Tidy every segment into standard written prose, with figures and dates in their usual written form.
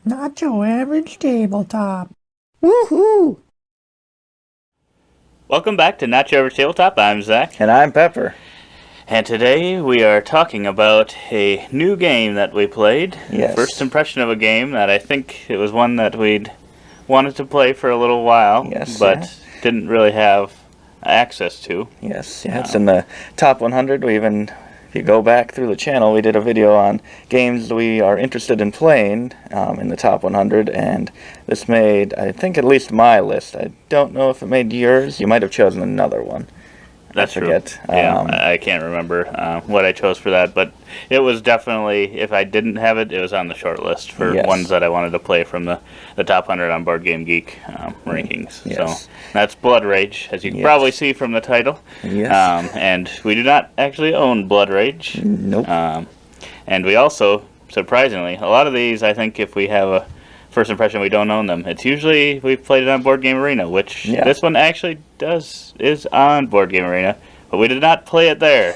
Not your average tabletop. Woohoo! Welcome back to Not Your Average Tabletop. I'm Zach. And I'm Pepper. And today we are talking about a new game that we played. Yes. First impression of a game that I think it was one that we'd wanted to play for a little while, Yes, but yeah. didn't really have access to. Yes, yeah, it's in the top 100. If you go back through the channel, we did a video on games we are interested in playing in the top 100, and this made, I think, at least my list. I don't know if it made yours. You might have chosen another one. That's I forget. true. I can't remember what I chose for that, but it was definitely, if I didn't have it, it was on the short list for Yes. ones that I wanted to play from the top 100 on Board Game Geek rankings. Yes. So that's Blood Rage, as you can Yes. probably see from the title. Yes. And we do not actually own Blood Rage. Nope. And we also, surprisingly, a lot of these, I think if we have a first impression we don't own them, it's usually we've played it on Board Game Arena, which this one actually is on Board Game Arena, but we did not play it there.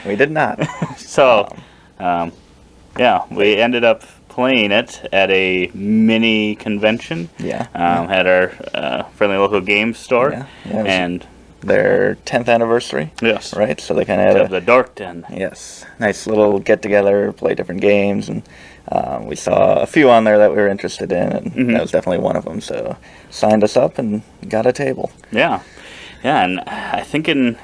We did not. So, we ended up playing it at a mini convention. Yeah. At our friendly local game store. Yeah, it was And their 10th anniversary. yes, Right? So they kind of had the Dork Den. Yes, nice little get together, play different games, and we saw a few on there that we were interested in, and that was definitely one of them. So signed us up and got a table. Yeah, and I think in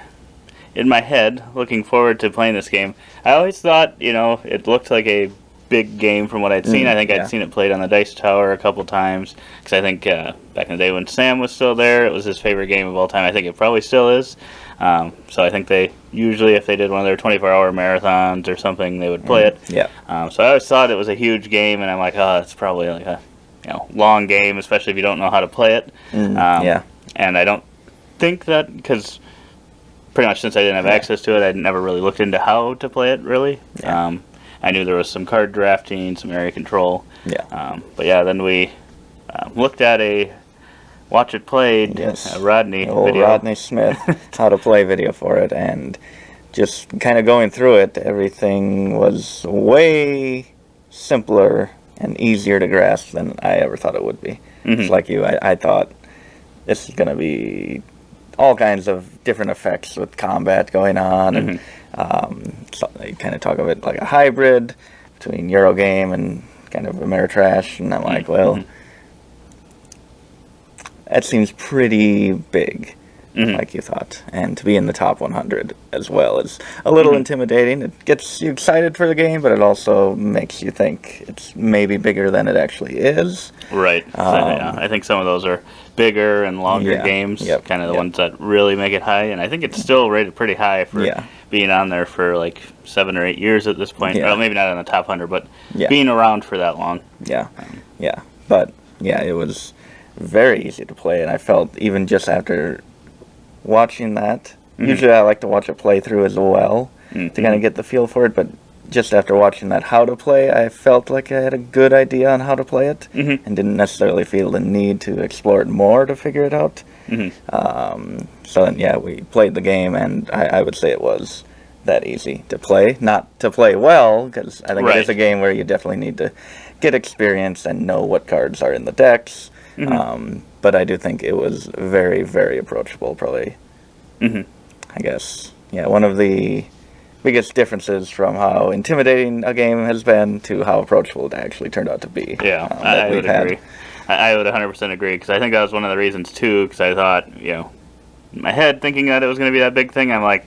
my head, looking forward to playing this game, I always thought, it looked like a big game from what I'd seen. I think I'd seen it played on the Dice Tower a couple times, because I think back in the day when Sam was still there, it was his favorite game of all time. I think it probably still is. So I think they usually, if they did one of their 24-hour marathons or something, they would play it. Yeah. So I always thought it was a huge game, and I'm like, oh, it's probably like a long game, especially if you don't know how to play it. Yeah. And I don't think that, because pretty much since I didn't have access to it, I never really looked into how to play it, really. Yeah. I knew there was some card drafting, some area control. Yeah. But yeah, then we looked at a Watch It Played, Yes. Rodney Old video. Rodney Smith how to play video for it, and just kind of going through it, everything was way simpler and easier to grasp than I ever thought it would be. It's like you, I thought this is going to be all kinds of different effects with combat going on, and so they kind of talk of it like a hybrid between Eurogame and kind of Ameritrash, and I'm like, well, that seems pretty big, like you thought. And to be in the top 100 as well is a little intimidating. It gets you excited for the game, but it also makes you think it's maybe bigger than it actually is. Right. I think some of those are bigger and longer games, kind of the ones that really make it high. And I think it's still rated pretty high for being on there for like 7 or 8 years at this point. Well, maybe not in the top 100, but being around for that long. But it was very easy to play, and I felt even just after watching that, usually I like to watch a playthrough as well to kind of get the feel for it, but just after watching that how to play, I felt like I had a good idea on how to play it, and didn't necessarily feel the need to explore it more to figure it out. So then, we played the game, and I would say it was that easy to play. Not to play well, because I think it is a game where you definitely need to get experience and know what cards are in the decks. But I do think it was very, very approachable, probably. I guess, one of the biggest differences from how intimidating a game has been to how approachable it actually turned out to be. I would agree. I would 100% agree, because I think that was one of the reasons, too, because I thought, in my head, thinking that it was going to be that big thing, I'm like,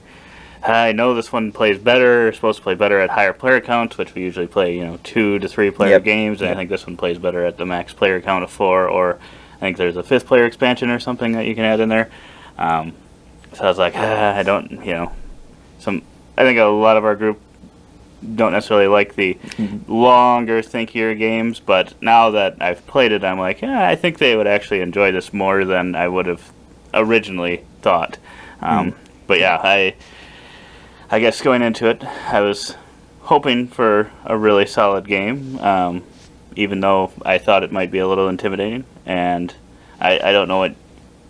I know this one plays better, supposed to play better at higher player counts, which we usually play, 2 to 3 player games, and I think this one plays better at the max player count of 4, or I think there's a 5th player expansion or something that you can add in there. So I was like, I don't, I think a lot of our group don't necessarily like the longer, thinkier games, but now that I've played it, I'm like, I think they would actually enjoy this more than I would have originally thought. But I guess going into it, I was hoping for a really solid game, even though I thought it might be a little intimidating. And I don't know what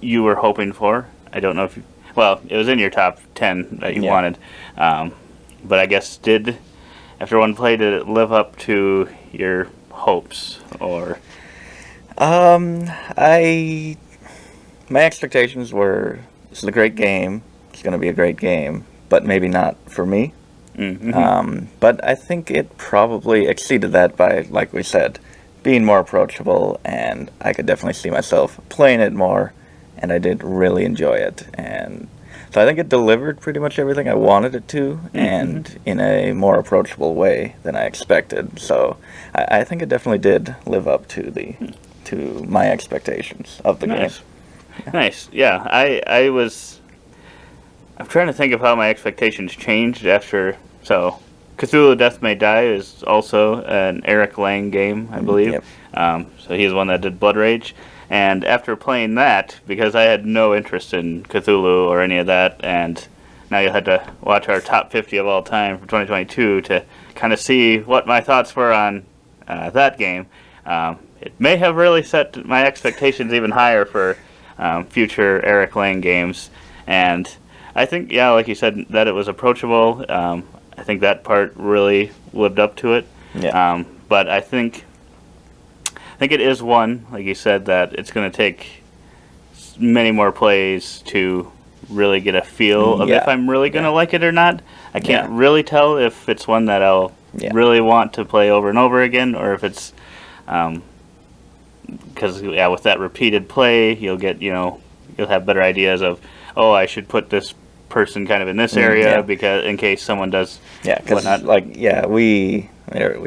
you were hoping for. I don't know if it was in your top 10 that you wanted. But I guess after one play, did it live up to your hopes or? My expectations were, this is a great game. It's going to be a great game, but maybe not for me. But I think it probably exceeded that by, like we said, being more approachable, and I could definitely see myself playing it more, and I did really enjoy it. And so I think it delivered pretty much everything I wanted it to, and in a more approachable way than I expected. So I think it definitely did live up to my expectations of the game. Nice. Yeah, I'm trying to think of how my expectations changed after. So, Cthulhu Death May Die is also an Eric Lang game, I believe. Yep. So he's the one that did Blood Rage. And after playing that, because I had no interest in Cthulhu or any of that, and now you had to watch our top 50 of all time for 2022 to kind of see what my thoughts were on that game, it may have really set my expectations even higher for future Eric Lang games. And I think, yeah, like you said, that it was approachable. I think that part really lived up to it. Yeah. But I think it is one, like you said, that it's going to take many more plays to really get a feel of if I'm really going to like it or not. I can't really tell if it's one that I'll really want to play over and over again, or if it's because with that repeated play, you'll have better ideas of, oh, I should put this person kind of in this area because in case someone does whatnot. We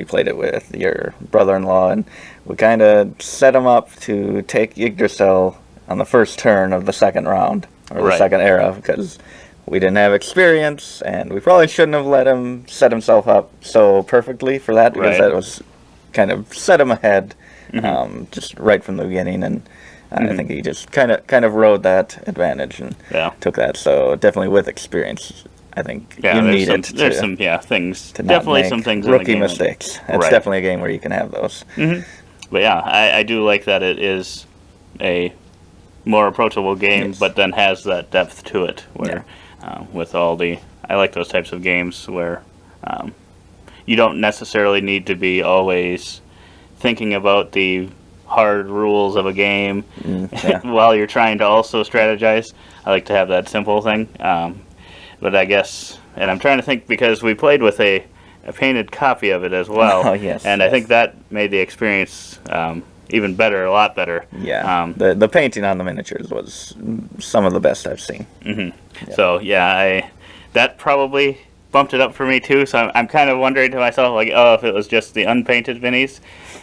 played it with your brother-in-law, and we kind of set him up to take Yggdrasil on the first turn of the second round, or the second era, because we didn't have experience, and we probably shouldn't have let him set himself up so perfectly for that, because that was kind of set him ahead just right from the beginning, and I think he just kind of rode that advantage and took that. So definitely with experience, I think you need it. There's some things. To definitely not make some things. Rookie in the game mistakes. It's definitely a game where you can have those. But yeah, I do like that it is a more approachable game, but then has that depth to it. Where with I like those types of games where you don't necessarily need to be always thinking about the hard rules of a game while you're trying to also strategize. I like to have that simple thing. But I guess, and I'm trying to think, because we played with a painted copy of it as well. I think that made the experience even better, a lot better. Yeah, the painting on the miniatures was some of the best I've seen. So that probably bumped it up for me too. So I'm kind of wondering to myself, like, oh, if it was just the unpainted minis,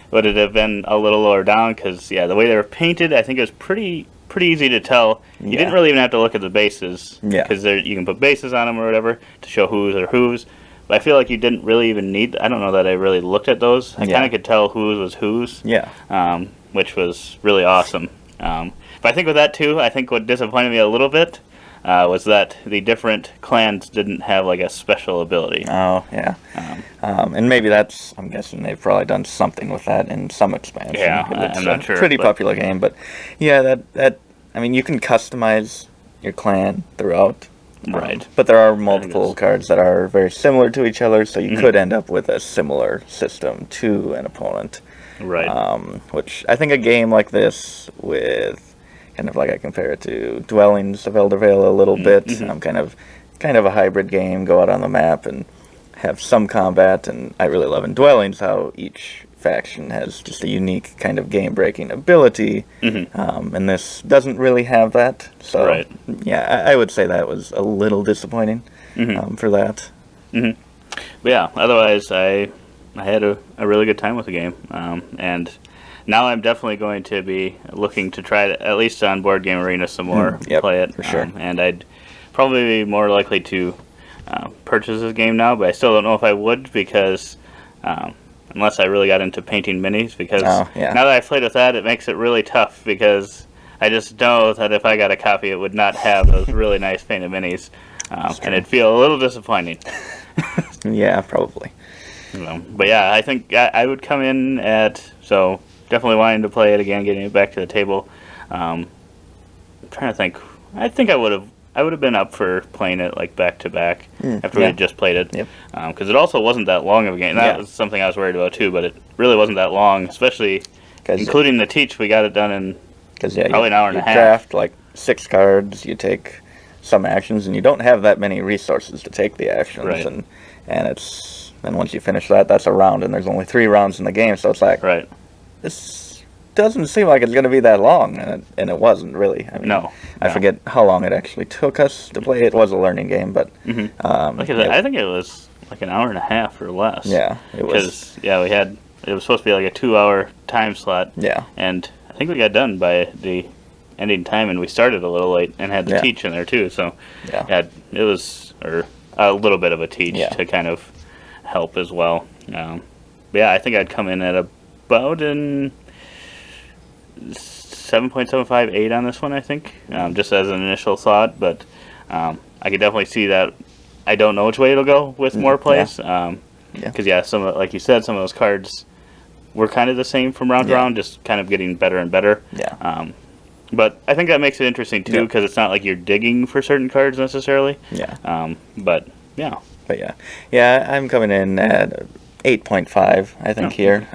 would it have been a little lower down? Because the way they were painted, I think it was pretty easy to tell. You didn't really even have to look at the bases, because you can put bases on them or whatever to show whose are whose. But I feel like you didn't really even need. I don't know that I really looked at those. I kind of could tell whose was whose. Which was really awesome. But I think with that too, I think what disappointed me a little bit was that the different clans didn't have like a special ability. And maybe I'm guessing they've probably done something with that in some expansion. I'm not sure. Pretty popular game, but I mean, you can customize your clan throughout. But there are multiple cards that are very similar to each other, so you could end up with a similar system to an opponent. Which I think a game like this, with kind of like I compare it to Dwellings of Eldervale a little bit. Kind of a hybrid game. Go out on the map and have some combat, and I really love in Dwellings how each faction has just a unique kind of game-breaking ability, and this doesn't really have that. So I would say that was a little disappointing for that. But otherwise I had a really good time with the game, and now I'm definitely going to be looking to try it, at least on Board Game Arena, some more, play it. For sure. And I'd probably be more likely to purchase this game now, but I still don't know if I would, because unless I really got into painting minis, because now that I've played with that, it makes it really tough, because I just know that if I got a copy, it would not have those really nice painted minis, and it'd feel a little disappointing. Probably. But I think I would come in so definitely wanting to play it again, getting it back to the table. I'm trying to think. I think I would have. I would have been up for playing it like back to back after we yeah. had just played it. Yep. Because it also wasn't that long of a game. That Yeah. was something I was worried about too, but it really wasn't that long, especially 'Cause- including the teach. We got it done in Because yeah, probably an hour and you a half. draft like 6 cards, you take some actions, and you don't have that many resources to take the actions, Right. and it's then once you finish that, that's a round, and there's only 3 rounds in the game, so it's like right. this doesn't seem like it's going to be that long, and it wasn't really. I mean, No, I no. forget how long it actually took us to play. It was a learning game, but Like I said, it- I think it was like an hour and a half or less. yeah, it was. Because we had it was supposed to be like a 2-hour time slot, Yeah, and I think we got done by the ending time, and we started a little late and had the Yeah. teach in there too. So yeah, it was a little bit of a teach Yeah. to kind of help as well. But yeah, I think I'd come in at about an 7.758 on this one. I think just as an initial thought, but I could definitely see that. I don't know which way it'll go with more plays. Because some of, like you said, some of those cards were kind of the same from round to Yeah. round, just kind of getting better and better. yeah, But I think that makes it interesting too, Yeah. because it's not like you're digging for certain cards necessarily. yeah. But yeah, But yeah, I'm coming in at 8.5, I think here.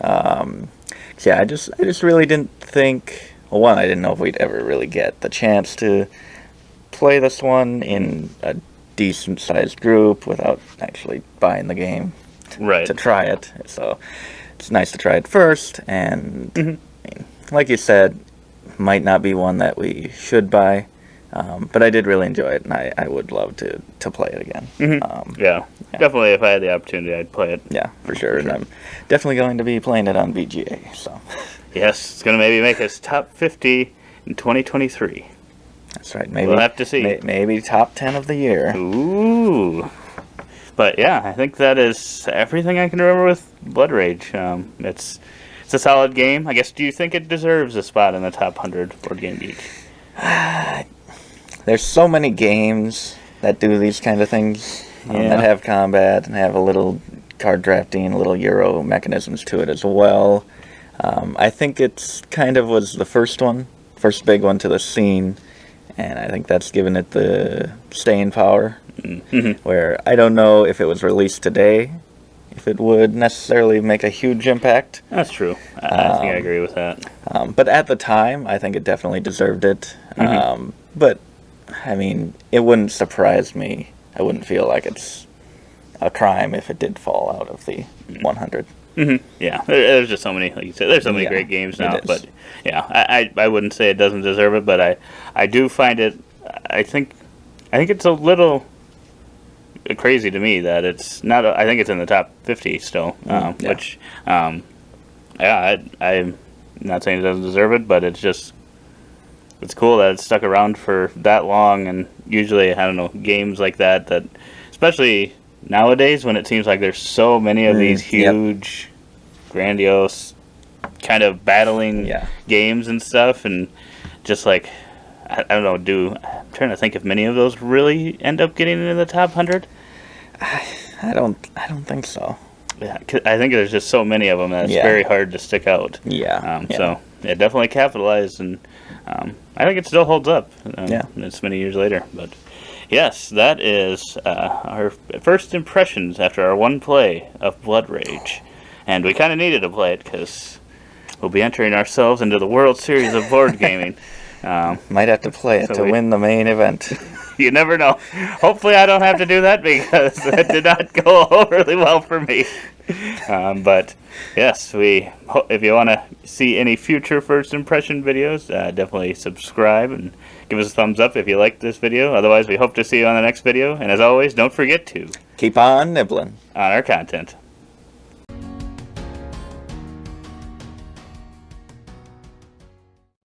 So I just really didn't think. Well, one, I didn't know if we'd ever really get the chance to play this one in a decent sized group without actually buying the game right. to try it. So it's nice to try it first, and I mean, like you said, might not be one that we should buy. But I did really enjoy it, and I would love to play it again. Yeah, definitely. If I had the opportunity, I'd play it. Yeah, for sure. And I'm definitely going to be playing it on VGA. So Yes, it's gonna maybe make us top 50 in 2023. that's right. Maybe We'll have to see. Maybe top 10 of the year. Ooh. But yeah, I think that is everything I can remember with Blood Rage. It's a solid game. I guess. Do you think it deserves a spot in the top 100 Board Game Geek? There's so many games that do these kind of things Yeah. that have combat and have a little card drafting, little Euro mechanisms to it as well. I think it's kind of was the first big one to the scene, and I think that's given it the staying power. Where I don't know if it was released today, if it would necessarily make a huge impact. That's true. I think I agree with that. But at the time, I think it definitely deserved it. But, I mean, it wouldn't surprise me. I wouldn't feel like it's a crime if it did fall out of the 100. Yeah, there's just so many, like you said, there's so many Yeah, great games it now. is. But yeah, I wouldn't say it doesn't deserve it, but I do find it. I think it's a little crazy to me that it's not. I think it's in the top 50 still, yeah. which I'm not saying it doesn't deserve it, but it's cool that it's stuck around for that long. And usually, I don't know, games like that, especially nowadays when it seems like there's so many of these yep. huge, grandiose, kind of battling Yeah. games and stuff, and just like I don't know, I'm trying to think if many of those really end up getting into the top 100. I don't think so. Yeah, 'cause I think there's just so many of them that it's Yeah. very hard to stick out. Yeah. So it definitely capitalized, and I think it still holds up. Yeah. It's many years later, but yes, that is our first impressions after our one play of Blood Rage, and we kind of needed to play it because we'll be entering ourselves into the World Series of board gaming. Might have to play it So to we- win the main event. You never know. Hopefully, I don't have to do that because that did not go overly well for me. But yes, if you want to see any future first impression videos, definitely subscribe and give us a thumbs up if you like this video. Otherwise, we hope to see you on the next video. And as always, don't forget to Keep on nibbling. on our content.